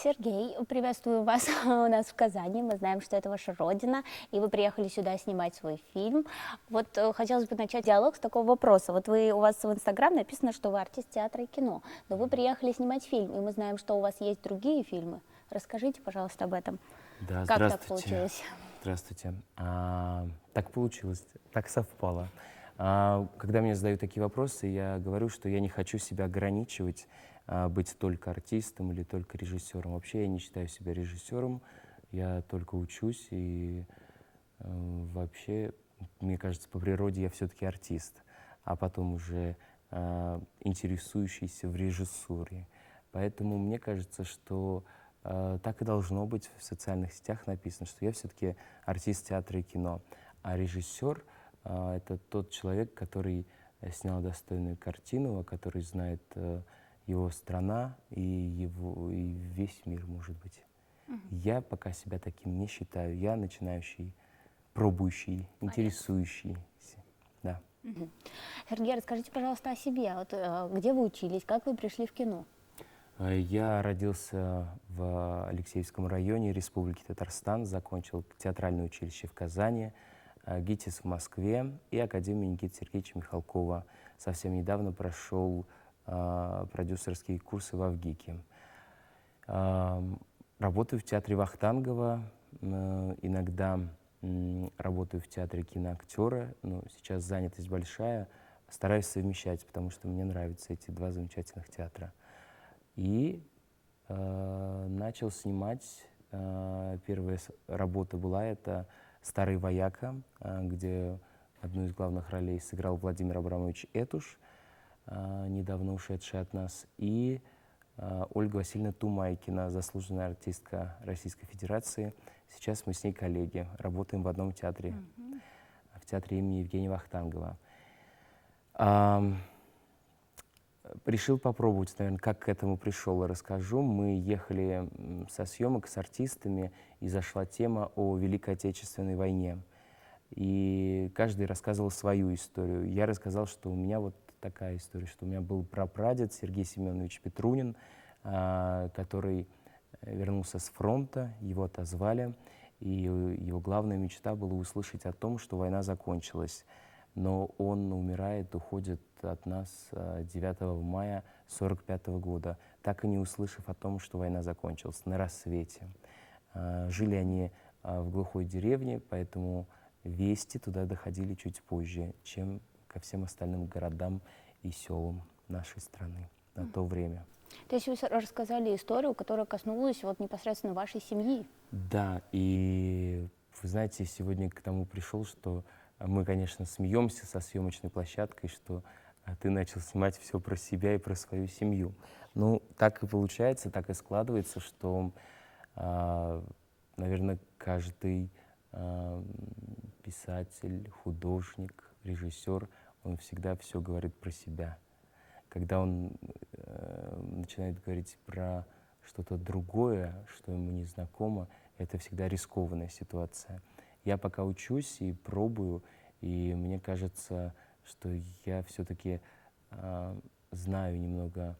Сергей, приветствую вас у нас в Казани. Мы знаем, что это ваша родина, и вы приехали сюда снимать свой фильм. Вот хотелось бы начать диалог с такого вопроса. Вот у вас в Инстаграм написано, что вы артист театра и кино, но вы приехали снимать фильм, и мы знаем, что у вас есть другие фильмы. Расскажите, пожалуйста, об этом. Да, Как так здравствуйте. получилось? Здравствуйте. Так получилось, так совпало. Когда мне задают такие вопросы, я говорю, что я не хочу себя ограничивать, быть только артистом или только режиссером. Вообще я не считаю себя режиссером, я только учусь, и вообще, мне кажется, по природе я все-таки артист, а потом уже интересующийся в режиссуре. Поэтому мне кажется, что так и должно быть. В социальных сетях написано, что я все-таки артист театра и кино, а режиссер это тот человек, который снял достойную картину, о которой знает его страна и весь мир, может быть. Я пока себя таким не считаю. Я начинающий, пробующий, интересующийся. Да. Сергей, расскажите, пожалуйста, о себе. Вот, где вы учились, как вы пришли в кино? Я родился в Алексеевском районе Республики Татарстан, закончил театральное училище в Казани, ГИТИС в Москве и Академию Никиты Сергеевича Михалкова. Совсем недавно прошел продюсерские курсы в АВГИКе. Работаю в театре Вахтангова, иногда работаю в театре киноактера, но сейчас занятость большая, стараюсь совмещать, потому что мне нравятся эти два замечательных театра. И начал снимать. Первая работа была это «Старый вояка», где одну из главных ролей сыграл Владимир Абрамович Этуш, недавно ушедший от нас, и Ольга Васильевна Тумайкина, заслуженная артистка Российской Федерации. Сейчас мы с ней коллеги, работаем в одном театре, в театре имени Евгения Вахтангова. Решил попробовать, наверное, как к этому пришел, расскажу. Мы ехали со съемок с артистами, и зашла тема о Великой Отечественной войне. И каждый рассказывал свою историю. Я рассказал, что у меня вот такая история, что у меня был прапрадед Сергей Семенович Петрунин, который вернулся с фронта, его отозвали, и его главная мечта была услышать о том, что война закончилась. Но он умирает, уходит от нас 9 мая 1945 года, так и не услышав о том, что война закончилась, на рассвете. Жили они в глухой деревне, поэтому вести туда доходили чуть позже, чем ко всем остальным городам и селам нашей страны на то время. То есть вы рассказали историю, которая коснулась вот непосредственно вашей семьи. Да, и вы знаете, сегодня к тому пришел, что мы, конечно, смеемся со съемочной площадкой, что ты начал снимать все про себя и про свою семью. Ну, так и получается, так и складывается, что, наверное, каждый писатель, художник, режиссер, он всегда все говорит про себя. Когда он начинает говорить про что-то другое, что ему не знакомо, это всегда рискованная ситуация. Я пока учусь и пробую, и мне кажется, что я все-таки знаю немного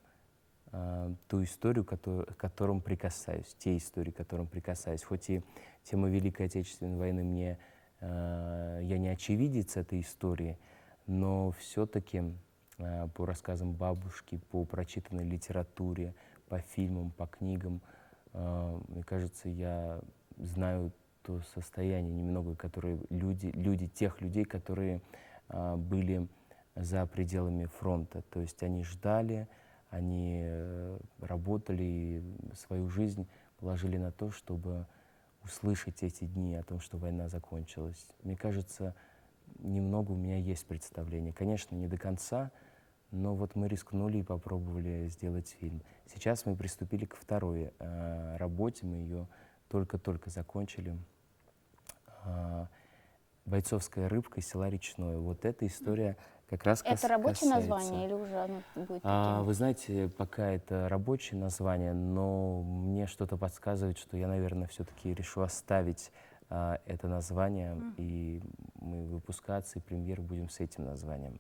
ту историю, к которым прикасаюсь, те истории, к которым прикасаюсь. Хоть и тема Великой Отечественной войны мне, я не очевидец этой истории, но все-таки по рассказам бабушки, по прочитанной литературе, по фильмам, по книгам, мне кажется, я знаю то состояние немного, которое тех людей, которые были за пределами фронта. То есть они ждали, они работали и свою жизнь положили на то, чтобы услышать эти дни о том, что война закончилась. Мне кажется, немного у меня есть представление. Конечно, не до конца, но вот мы рискнули и попробовали сделать фильм. Сейчас мы приступили к второй работе, мы ее только-только закончили. «Бойцовская рыбка» из села Речное. Вот эта история как раз Это рабочее касается. название или уже оно будет таким? Вы знаете, пока это рабочее название, но мне что-то подсказывает, что я, наверное, все-таки решу оставить это название, и мы выпускаться и премьер будем с этим названием.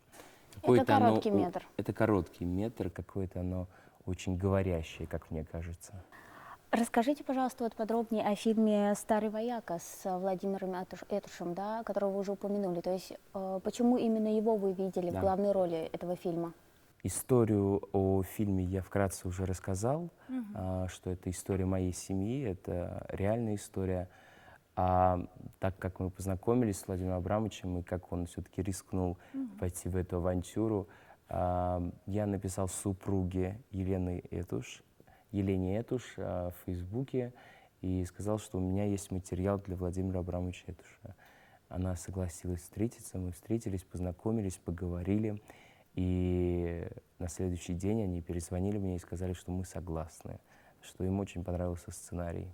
Это короткий метр. Это короткий метр, какое-то оно очень говорящее, как мне кажется. Расскажите, пожалуйста, вот подробнее о фильме «Старый вояка» с Владимиром Этушем, да, которого вы уже упомянули. То есть почему именно его вы видели в Да. главной роли этого фильма? Историю о фильме я вкратце уже рассказал, что это история моей семьи, это реальная история. А так как мы познакомились с Владимиром Абрамовичем, и как он все-таки рискнул пойти в эту авантюру, я написал супруге Елене Этуш в Фейсбуке и сказал, что у меня есть материал для Владимира Абрамовича Этуша. Она согласилась встретиться, мы встретились, познакомились, поговорили. И на следующий день они перезвонили мне и сказали, что мы согласны, что им очень понравился сценарий.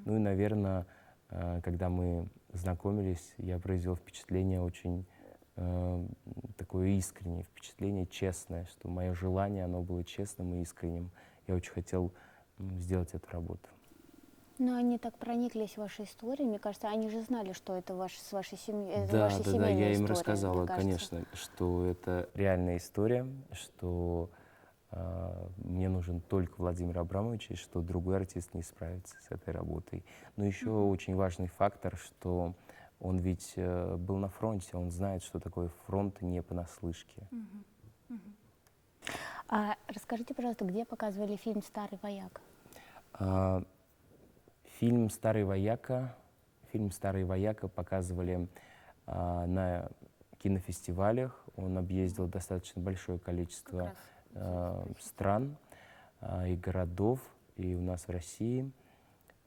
Ну и, наверное, когда мы знакомились, я произвел впечатление очень такое искреннее впечатление, честное, что мое желание, оно было честным и искренним. Я очень хотел сделать эту работу. Но они так прониклись вашей историей, мне кажется, они же знали, что это с вашей семьей, это Да, ваша да, да, семейная я им история, рассказала, мне кажется. конечно, что это реальная история, что мне нужен только Владимир Абрамович, и что другой артист не справится с этой работой. Но еще очень важный фактор, что он ведь был на фронте, он знает, что такое фронт не понаслышке. А расскажите, пожалуйста, где показывали фильм «Старый вояк»? А, Фильм фильм «Старый вояка» показывали на кинофестивалях. Он объездил достаточно большое количество стран и городов, и у нас в России.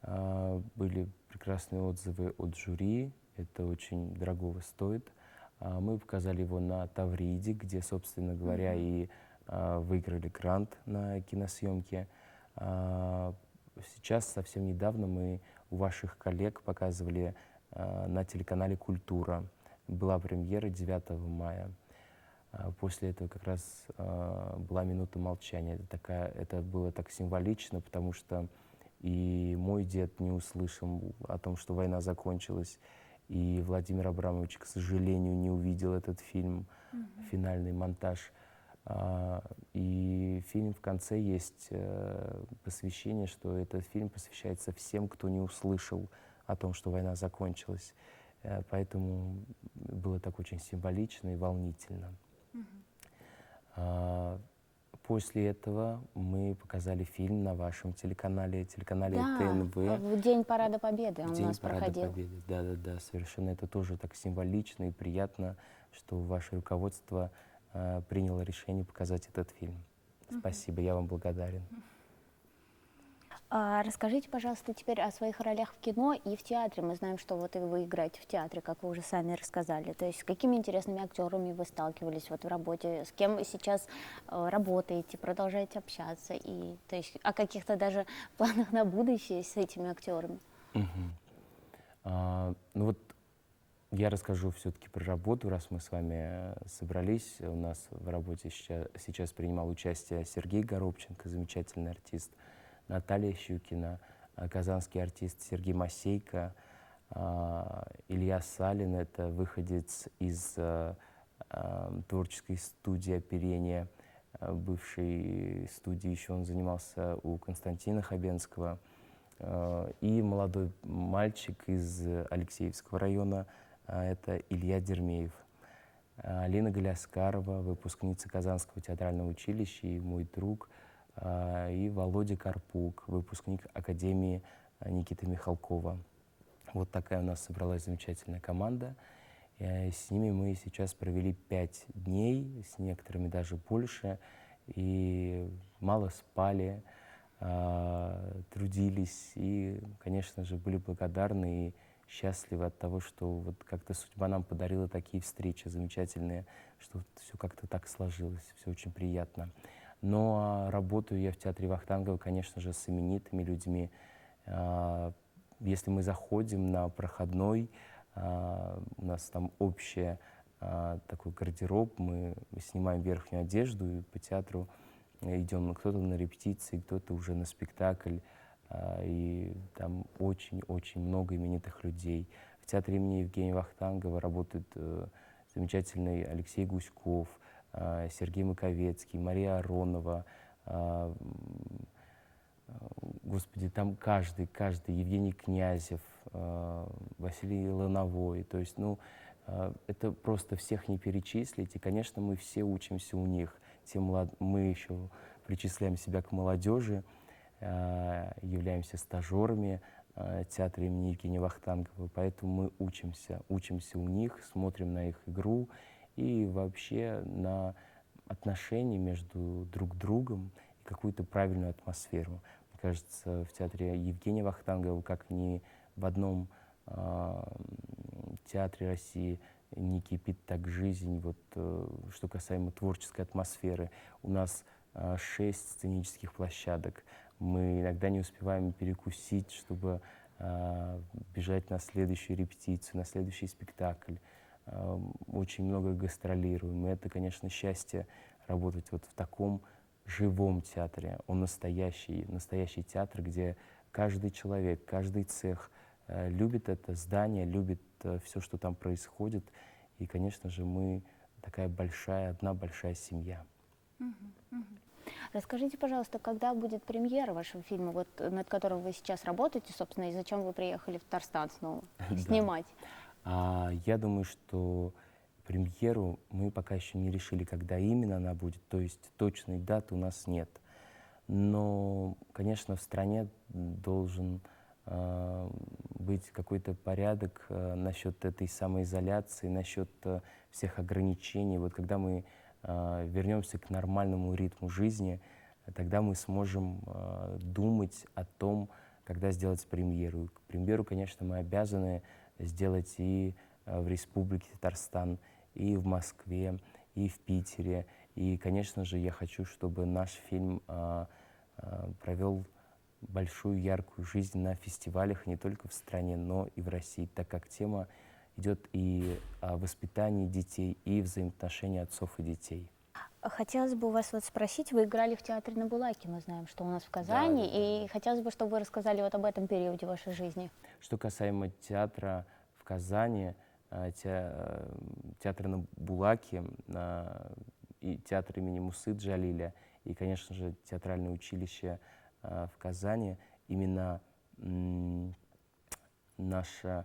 Были прекрасные отзывы от жюри, это очень дорогого стоит. Мы показали его на Тавриде, где, собственно говоря, и выиграли грант на киносъемки. Сейчас, совсем недавно, мы у ваших коллег показывали на телеканале «Культура». Была премьера 9 мая. После этого как раз была минута молчания. Это было так символично, потому что и мой дед не услышал о том, что война закончилась, и Владимир Абрамович, к сожалению, не увидел этот фильм, финальный монтаж. И фильм в конце есть посвящение, что этот фильм посвящается всем, кто не услышал о том, что война закончилась. Поэтому было так очень символично и волнительно. После этого мы показали фильм на вашем телеканале Да, ТНВ. в День Парада Победы В он у День нас Парада проходил. Победы. Да-да-да, совершенно. Это тоже так символично и приятно, что ваше руководство приняло решение показать этот фильм. Спасибо, я вам благодарен. Расскажите, пожалуйста, теперь о своих ролях в кино и в театре. Мы знаем, что вот и вы играете в театре, как вы уже сами рассказали. То есть с какими интересными актерами вы сталкивались вот в работе, с кем вы сейчас работаете, продолжаете общаться, и то есть о каких-то даже планах на будущее с этими актерами? Ну вот я расскажу все-таки про работу, раз мы с вами собрались. У нас в работе сейчас принимал участие Сергей Горобченко, замечательный артист, Наталья Щукина, казанский артист Сергей Масейко, Илья Салин, это выходец из творческой студии оперения, бывшей студии, еще он занимался у Константина Хабенского, и молодой мальчик из Алексеевского района, это Илья Дермеев. Алина Галяскарова, выпускница Казанского театрального училища и мой друг, и Володя Карпук, выпускник Академии Никиты Михалкова. Вот такая у нас собралась замечательная команда. С ними мы сейчас провели 5 дней, с некоторыми даже больше, и мало спали, трудились и, конечно же, были благодарны и счастливы от того, что вот как-то судьба нам подарила такие встречи замечательные, что вот все как-то так сложилось, все очень приятно. Но работаю я в театре Вахтангова, конечно же, с именитыми людьми. Если мы заходим на проходной, у нас там общий такой гардероб, мы снимаем верхнюю одежду и по театру идем, кто-то на репетиции, кто-то уже на спектакль, и там очень-очень много именитых людей. В театре имени Евгения Вахтангова работают замечательный Алексей Гуськов, Сергей Маковецкий, Мария Аронова, Господи, там каждый, Евгений Князев, Василий Лановой, то есть, ну, это просто всех не перечислить, и, конечно, мы все учимся у них. Мы еще причисляем себя к молодежи, являемся стажерами театра имени Евгения Вахтангова, поэтому мы учимся у них, смотрим на их игру и вообще на отношения между друг другом и какую-то правильную атмосферу. Мне кажется, в театре Евгения Вахтангова, как ни в одном театре России, не кипит так жизнь. Вот, что касаемо творческой атмосферы, у нас 6 сценических площадок. Мы иногда не успеваем перекусить, чтобы бежать на следующую репетицию, на следующий спектакль. Очень много гастролируем. И это, конечно, счастье работать вот в таком живом театре. Он настоящий театр, где каждый человек, каждый цех любит это здание, любит все, что там происходит. И, конечно же, мы одна большая семья. Расскажите, пожалуйста, когда будет премьера вашего фильма, вот, над которым вы сейчас работаете, собственно, и зачем вы приехали в Татарстан снова снимать? Я думаю, что премьеру мы пока еще не решили, когда именно она будет, то есть точной даты у нас нет. Но, конечно, в стране должен быть какой-то порядок насчет этой самоизоляции, насчет всех ограничений. Вот когда мы вернемся к нормальному ритму жизни, тогда мы сможем думать о том, когда сделать премьеру. Премьеру, конечно, мы обязаны сделать и в Республике Татарстан, и в Москве, и в Питере. И, конечно же, я хочу, чтобы наш фильм провел большую яркую жизнь на фестивалях не только в стране, но и в России, так как тема идет и о воспитании детей, и взаимоотношении отцов и детей. Хотелось бы у вас вот спросить, вы играли в театре на Булаке, мы знаем, что у нас в Казани, Да. и хотелось бы, чтобы вы рассказали вот об этом периоде вашей жизни. Что касаемо театра в Казани, театр на Булаке и театр имени Мусы Джалиля, и, конечно же, театральное училище в Казани, именно наши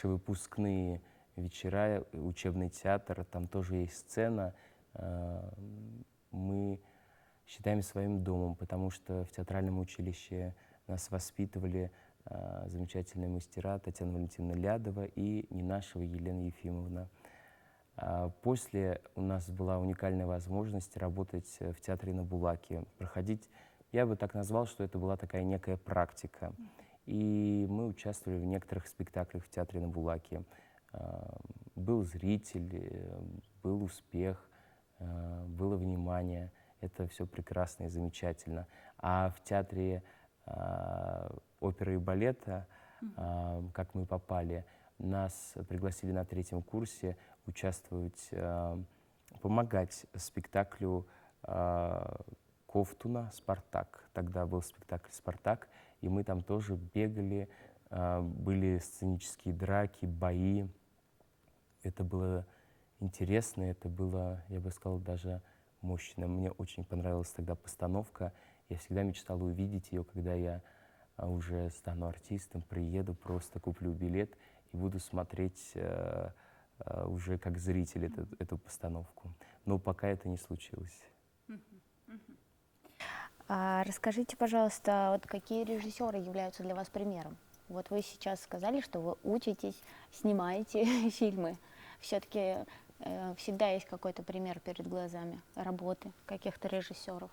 выпускные вечера, учебный театр, там тоже есть сцена. Мы считаем своим домом, потому что в театральном училище нас воспитывали замечательные мастера Татьяна Валентиновна Лядова и Нинашева Елена Ефимовна. После у нас была уникальная возможность работать в театре на Булаке, проходить, я бы так назвал, что это была такая некая практика. И мы участвовали в некоторых спектаклях в театре на Булаке. Был зритель, был успех, было внимание. Это все прекрасно и замечательно. А в театре оперы и балета, как мы попали, нас пригласили на 3-м курсе участвовать, помогать спектаклю Ковтуна «Спартак». Тогда был спектакль «Спартак», и мы там тоже бегали, были сценические драки, бои. Это было интересно, это было, я бы сказал, даже мощно. Мне очень понравилась тогда постановка. Я всегда мечтал увидеть ее, когда я уже стану артистом, приеду, просто куплю билет и буду смотреть уже как зритель эту постановку. Но пока это не случилось. Расскажите, пожалуйста, вот какие режиссеры являются для вас примером? Вот вы сейчас сказали, что вы учитесь, снимаете фильмы. Все-таки всегда есть какой-то пример перед глазами работы каких-то режиссеров.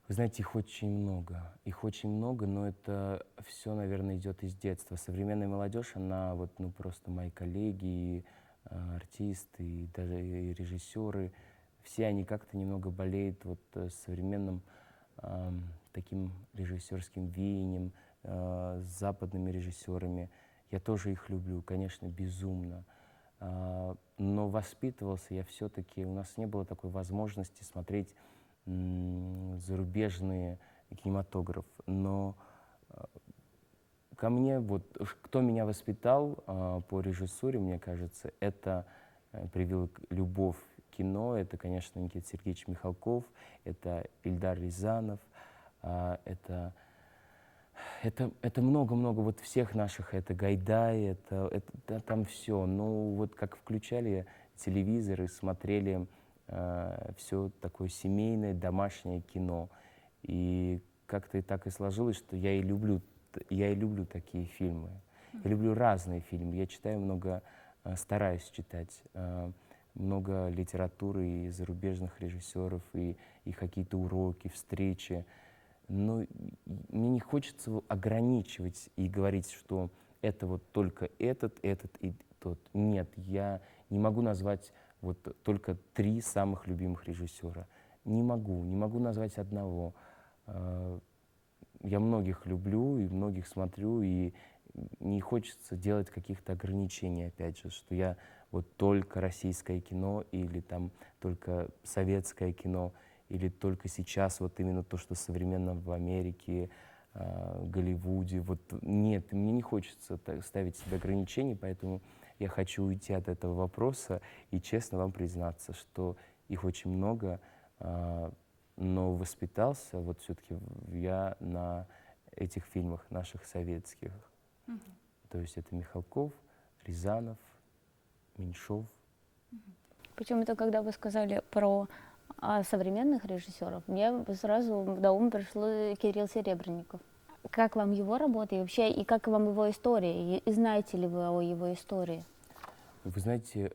Вы знаете, их очень много. Их очень много, но это все, наверное, идет из детства. Современная молодежь, она вот, ну, просто мои коллеги, и, артисты, и даже и режиссеры, все они как-то немного болеют вот современным таким режиссерским веянием, с западными режиссерами. Я тоже их люблю, конечно, безумно. Но воспитывался я все-таки, у нас не было такой возможности смотреть зарубежный кинематограф. Но ко мне, вот кто меня воспитал по режиссуре, мне кажется, это привил любовь к кино. Это, конечно, Никита Сергеевич Михалков, это Ильдар Рязанов, это Это много-много вот всех наших, это Гайдай, это там все. Ну вот как включали телевизор и смотрели все такое семейное, домашнее кино. И как-то и так и сложилось, что я и люблю такие фильмы. Я люблю разные фильмы. Я читаю много, стараюсь читать много литературы и зарубежных режиссеров, и какие-то уроки, встречи. Но мне не хочется ограничивать и говорить, что это вот только этот и тот. Нет, я не могу назвать вот только 3 самых любимых режиссера. Не могу назвать одного. Э, Я многих люблю и многих смотрю, и не хочется делать каких-то ограничений, опять же, что я вот только российское кино или там только советское кино, или только сейчас вот именно то, что современно в Америке, Голливуде. Вот нет, мне не хочется ставить себе ограничений, поэтому я хочу уйти от этого вопроса и честно вам признаться, что их очень много, но воспитался вот все-таки я на этих фильмах наших советских. То есть это Михалков, Рязанов, Меньшов. Причем это когда вы сказали про современных режиссеров, мне сразу на ум пришло Кирилл Серебренников. Как вам его работа и вообще, и как вам его история? И знаете ли вы о его истории? Вы знаете,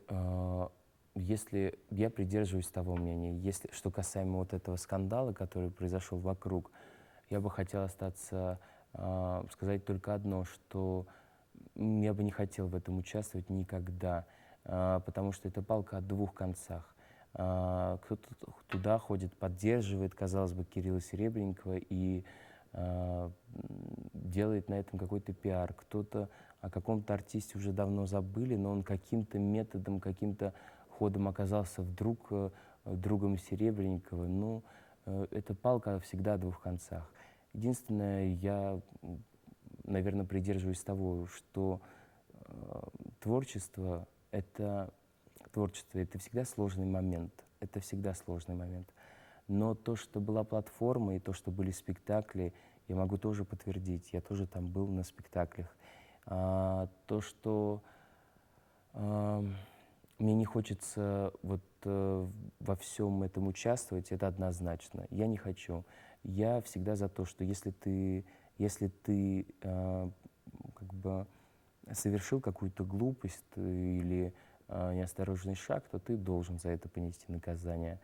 если я придерживаюсь того мнения, если что касаемо вот этого скандала, который произошел вокруг, я бы хотел остаться, сказать только одно, что я бы не хотел в этом участвовать никогда, потому что это палка о двух концах. Кто-то туда ходит, поддерживает, казалось бы, Кирилла Серебренникова и делает на этом какой-то пиар. Кто-то о каком-то артисте уже давно забыли, но он каким-то методом, каким-то ходом оказался вдруг другом Серебренникова. Ну, эта палка всегда о двух концах. Единственное, я, наверное, придерживаюсь того, что творчество — это всегда сложный момент. Это всегда сложный момент. Но то, что была платформа и то, что были спектакли, я могу тоже подтвердить. Я тоже там был на спектаклях. То, что мне не хочется вот во всем этом участвовать, это однозначно. Я не хочу. Я всегда за то, что если ты как бы совершил какую-то глупость или неосторожный шаг, то ты должен за это понести наказание.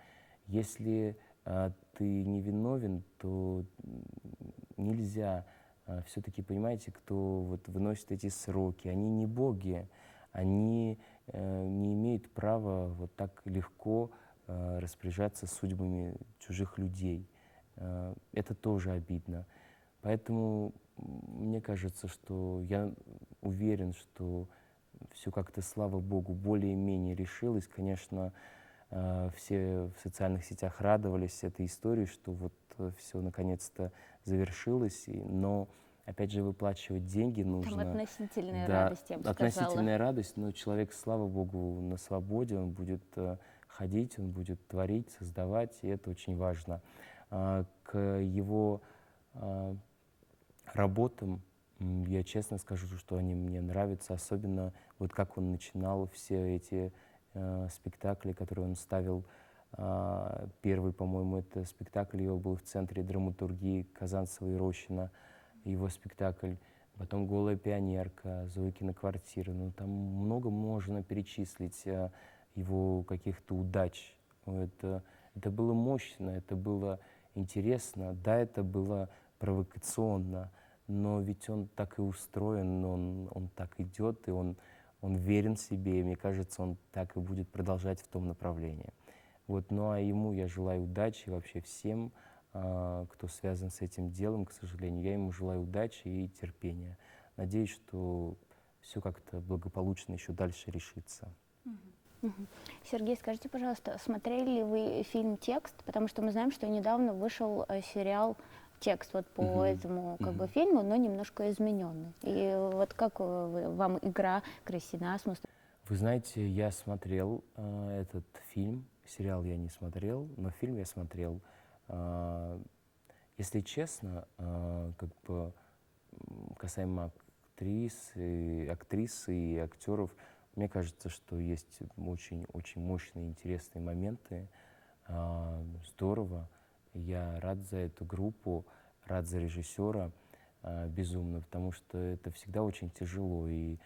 Если ты невиновен, то нельзя. Все-таки, понимаете, кто вот выносит эти сроки, они не боги, они не имеют права вот так легко распоряжаться судьбами чужих людей. Это тоже обидно. Поэтому мне кажется, что я уверен, что все как-то, слава богу, более-менее решилось. Конечно, все в социальных сетях радовались этой истории, что вот все наконец-то завершилось, но опять же выплачивать деньги Там нужно. относительная Да, радость, я бы сказала. относительная радость, но человек, слава богу, на свободе, он будет ходить, он будет творить, создавать, и это очень важно. К его работам я честно скажу, что они мне нравятся, особенно вот как он начинал все эти спектакли, которые он ставил. Первый, по-моему, это спектакль его был в Центре драматургии Казанцева и Рощина, его спектакль. Потом «Голая пионерка», «Зойкина квартира». Ну, там много можно перечислить его каких-то удач. Это было мощно, это было интересно. Да, это было провокационно, но ведь он так и устроен, он так идет, и он верен себе, и мне кажется, он так и будет продолжать в том направлении. Вот, ну а ему я желаю удачи, вообще всем, кто связан с этим делом, к сожалению. Я ему желаю удачи и терпения. Надеюсь, что все как-то благополучно еще дальше решится. Сергей, скажите, пожалуйста, смотрели ли вы фильм «Текст»? Потому что мы знаем, что недавно вышел сериал «Текст» вот по этому как бы фильму, но немножко измененный. И вот как вам игра Кристины Асмус? Вы знаете, я смотрел этот фильм, сериал я не смотрел, но фильм я смотрел. Если честно, как бы касаемо актрисы и актеров, мне кажется, что есть очень мощные, интересные моменты. Здорово. Я рад за эту группу, рад за режиссера безумно, потому что это всегда очень тяжело. И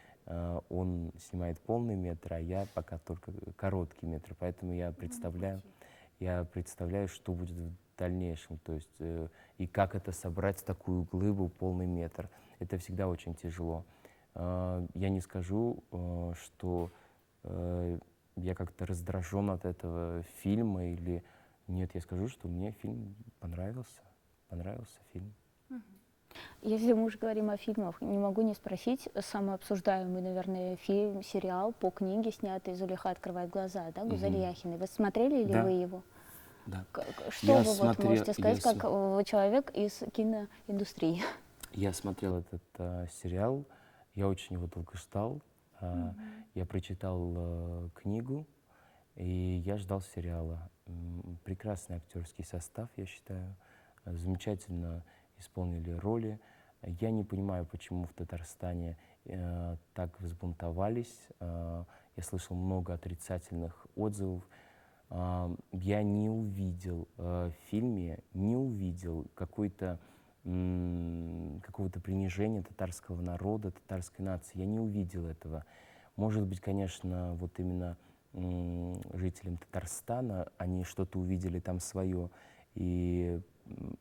он снимает полный метр, а я пока только короткий метр. Поэтому я представляю, что будет в дальнейшем. То есть и как это собрать такую глыбу полный метр. Это всегда очень тяжело. Я не скажу, что я как-то раздражен от этого фильма или нет, я скажу, что мне фильм понравился. Понравился фильм. Если мы уже говорим о фильмах, не могу не спросить, самый обсуждаемый, наверное, фильм, сериал по книге, снятый «Зулейха открывает глаза», да, Гузаль Яхиной. Вы смотрели ли Да. вы его? Да. Что Я вы вот можете сказать, я как человек из киноиндустрии? Я смотрел этот сериал, я очень его долго ждал. Я прочитал книгу, и я ждал сериала. Прекрасный актерский состав, я считаю. Замечательно исполнили роли. Я не понимаю, почему в Татарстане так взбунтовались. Я слышал много отрицательных отзывов. Я не увидел в фильме, не увидел какого-то принижения татарского народа, татарской нации. Я не увидел этого. Может быть, конечно, вот именно жителям Татарстана они что-то увидели там свое, и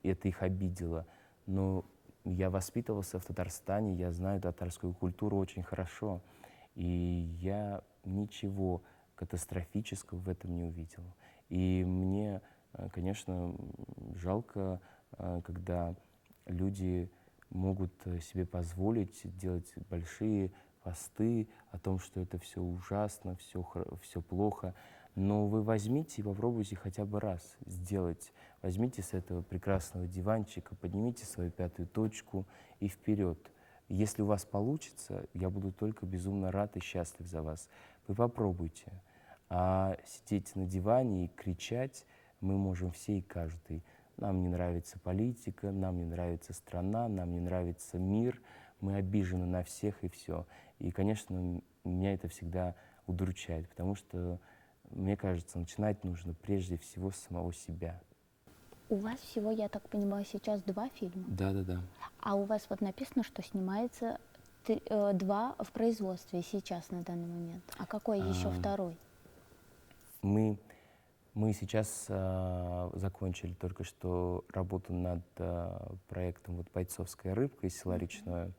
это их обидело. Но я воспитывался в Татарстане, я знаю татарскую культуру очень хорошо, и я ничего катастрофического в этом не увидел. И мне, конечно, жалко, когда люди могут себе позволить делать большие посты о том, что это все ужасно, все плохо. Но вы возьмите и попробуйте хотя бы раз сделать. Возьмите с этого прекрасного диванчика, поднимите свою пятую точку и вперед. Если у вас получится, я буду только безумно рад и счастлив за вас. Вы попробуйте. А сидеть на диване и кричать мы можем все и каждый. Нам не нравится политика, нам не нравится страна, нам не нравится мир, мы обижены на всех и все. И, конечно, меня это всегда удручает, потому что, мне кажется, начинать нужно прежде всего с самого себя. У вас всего, я так понимаю, сейчас 2 фильма, Да. а у вас вот написано, что снимается 2 в производстве сейчас на данный момент. А какой еще А, второй? Мы сейчас закончили только что работу над проектом вот «Бойцовская рыбка» из села Речное.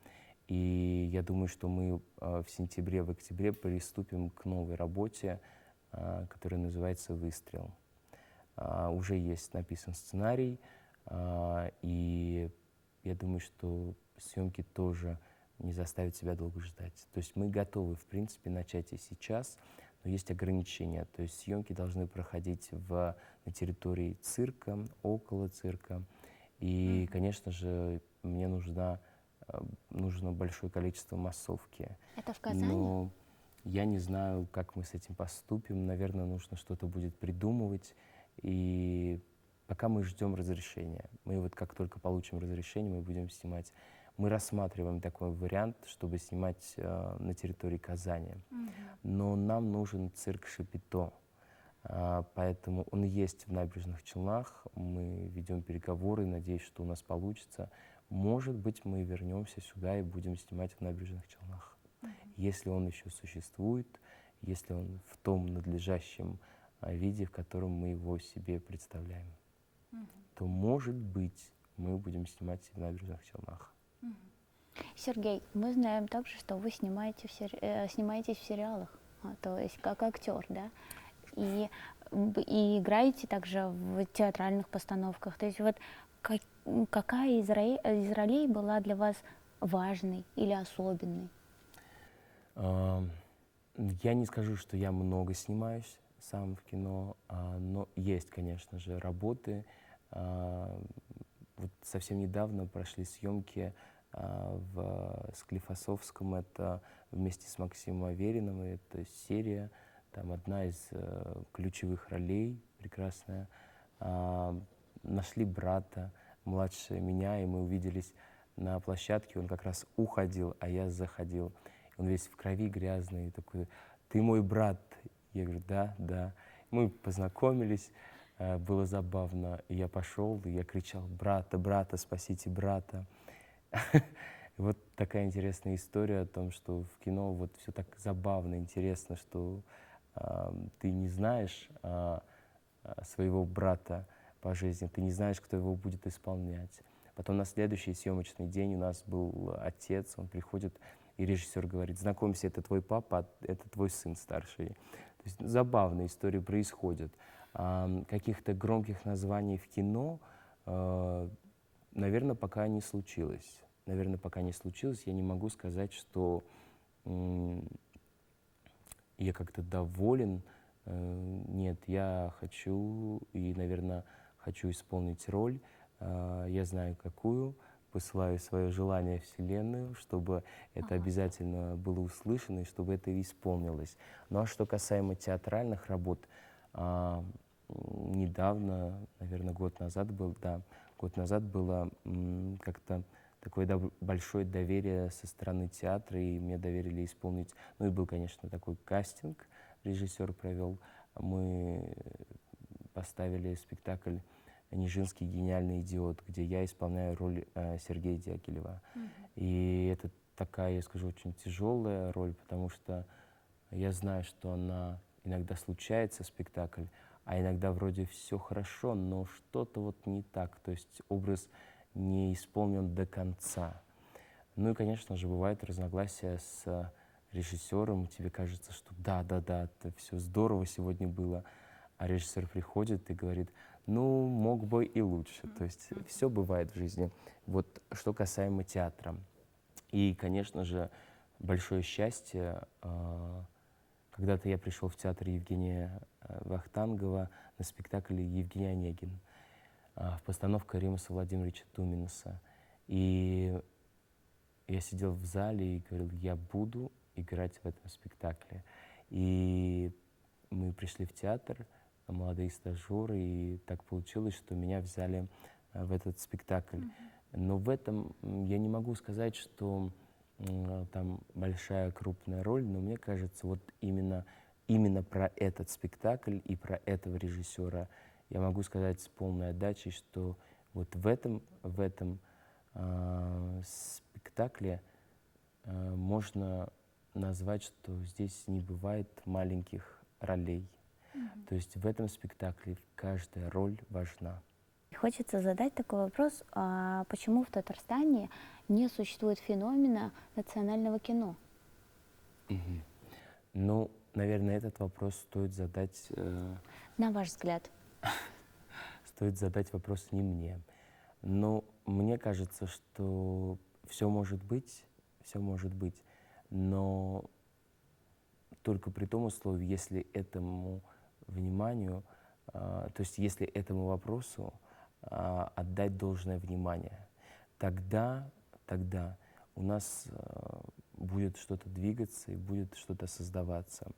И я думаю, что мы в сентябре, в октябре приступим к новой работе, которая называется «Выстрел». Уже есть написан сценарий, и я думаю, что съемки тоже не заставят себя долго ждать. То есть мы готовы, в принципе, начать и сейчас, но есть ограничения. То есть съемки должны проходить на территории цирка, около цирка. И, конечно же, мне нужно большое количество массовки. Это в Казани? Но я не знаю, как мы с этим поступим. Наверное, нужно что-то будет придумывать. И пока мы ждем разрешения. Мы вот как только получим разрешение, мы будем снимать. Мы рассматриваем такой вариант, чтобы снимать на территории Казани. Но нам нужен цирк Шапито. Поэтому он есть в Набережных Челнах. Мы ведем переговоры, надеюсь, что у нас получится. Может быть, мы вернемся сюда и будем снимать в Набережных Челнах. Если он еще существует, если он в том надлежащем виде, в котором мы его себе представляем, то, может быть, мы будем снимать в Набережных Челнах. Сергей, мы знаем также, что вы снимаетесь в сериалах, то есть как актер, да, и играете также в театральных постановках. То есть вот какая из ролей была для вас важной или особенной? Я не скажу, что я много снимаюсь сам в кино, но есть, конечно же, работы. Вот совсем недавно прошли съемки в Склифосовском, это вместе с Максимом Авериным, и это серия, там одна из ключевых ролей, прекрасная. Нашли брата, младше меня, и мы увиделись на площадке, он как раз уходил, а я заходил. Он весь в крови, грязный, такой: «Ты мой брат?» Я говорю: «Да, да». Мы познакомились, было забавно. И я пошел, и я кричал: «Брата, брата, спасите брата!» И вот такая интересная история о том, что в кино вот все так забавно, интересно, что ты не знаешь своего брата по жизни, ты не знаешь, кто его будет исполнять. Потом на следующий съемочный день у нас был отец, он приходит, и режиссер говорит: «Знакомься, это твой папа, а это твой сын старший». То есть забавные истории происходят. Каких-то громких названий в кино, наверное, пока не случилось. Наверное, пока не случилось. Я не могу сказать, что я как-то доволен. Нет, я хочу и, наверное, хочу исполнить роль. Я знаю, какую. Посылаю свое желание в Вселенную, чтобы это обязательно было услышано и чтобы это исполнилось. Ну а что касаемо театральных работ, недавно, наверное, год назад был, да, год назад было как-то такое большое доверие со стороны театра, и мне доверили исполнить, ну и был, конечно, такой кастинг, режиссер провел, мы поставили спектакль «Нижинский гениальный идиот», где я исполняю роль Сергея Дягилева. И это такая, я скажу, очень тяжелая роль, потому что я знаю, что она иногда случается, спектакль, а иногда вроде все хорошо, но что-то вот не так, то есть образ не исполнен до конца. Ну и, конечно же, бывают разногласия с режиссером, тебе кажется, что да, это все здорово сегодня было, а режиссер приходит и говорит: ну, мог бы и лучше. То есть все бывает в жизни. Вот что касаемо театра. И, конечно же, большое счастье. Когда-то я пришел в театр Евгения Вахтангова на спектакль «Евгений Онегин» в постановке Римаса Владимировича Туминаса. И я сидел в зале и говорил: я буду играть в этом спектакле. И мы пришли в театр, молодые стажеры, и так получилось, что меня взяли в этот спектакль. Но в этом я не могу сказать, что там большая крупная роль, но мне кажется, вот именно про этот спектакль и про этого режиссера я могу сказать с полной отдачей, что вот в этом спектакле можно назвать, что здесь не бывает маленьких ролей. То есть в этом спектакле каждая роль важна. Хочется задать такой вопрос, почему в Татарстане не существует феномена национального кино? Ну, наверное, этот вопрос На ваш взгляд? стоит задать вопрос не мне. Но мне кажется, что все может быть, но только при том условии, если этому вниманию, то есть если этому вопросу отдать должное внимание, тогда у нас будет что-то двигаться и будет что-то создаваться.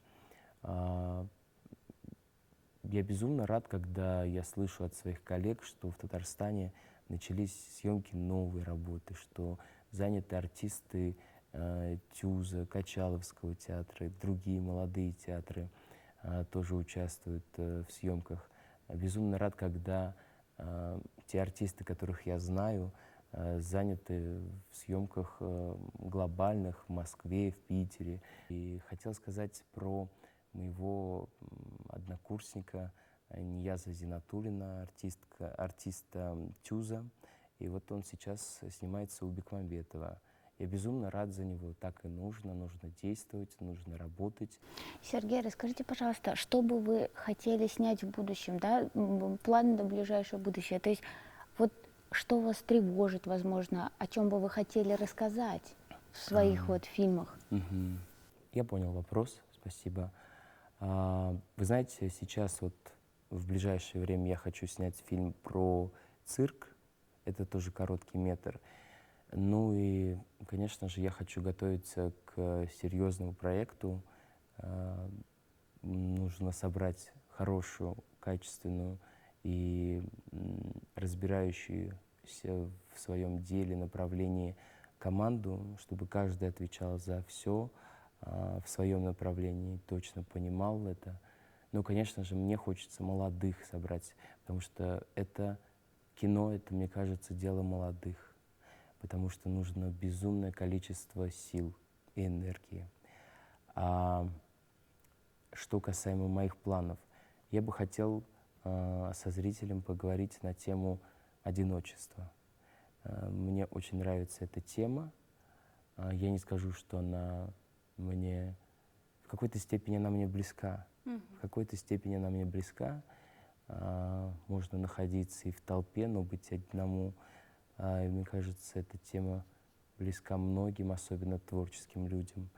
Я безумно рад, когда я слышу от своих коллег, что в Татарстане начались съемки новой работы, что заняты артисты Тюза, Качаловского театра, другие молодые театры тоже участвуют в съемках. Безумно рад, когда те артисты, которых я знаю, заняты в съемках глобальных в Москве, в Питере. И хотел сказать про моего однокурсника Нияза Зинатуллина, артиста Тюза. И вот он сейчас снимается у Бекмамбетова. Я безумно рад за него. Так и нужно действовать, нужно работать. Сергей, расскажите, пожалуйста, что бы вы хотели снять в будущем, да, планы на ближайшее будущее? То есть вот что вас тревожит, возможно, о чем бы вы хотели рассказать в своих вот фильмах? Мгм. Я понял вопрос, спасибо. Вы знаете, сейчас вот в ближайшее время я хочу снять фильм про цирк. Это тоже короткий метр. Ну и, конечно же, я хочу готовиться к серьезному проекту. А, Нужно собрать хорошую, качественную и разбирающуюся в своем деле, направлении команду, чтобы каждый отвечал за все в своем направлении, точно понимал это. Но, конечно же, мне хочется молодых собрать, потому что это кино, это, мне кажется, дело молодых, потому что нужно безумное количество сил и энергии. А что касаемо моих планов, я бы хотел со зрителем поговорить на тему одиночества. Мне очень нравится эта тема. Я не скажу, что она мне... В какой-то степени она мне близка. В какой-то степени она мне близка. Можно находиться и в толпе, но быть одному. И мне кажется, эта тема близка многим, особенно творческим людям.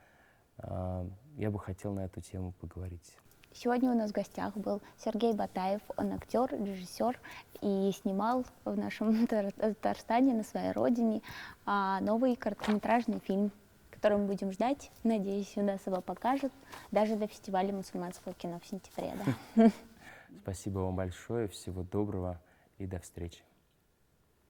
Я бы хотел на эту тему поговорить. Сегодня у нас в гостях был Сергей Батаев. Он актер, режиссер и снимал в нашем Татарстане, на своей родине, новый короткометражный фильм, который мы будем ждать. Надеюсь, у нас его покажут даже до фестиваля мусульманского кино в сентябре. Да? Спасибо вам большое, всего доброго и до встречи.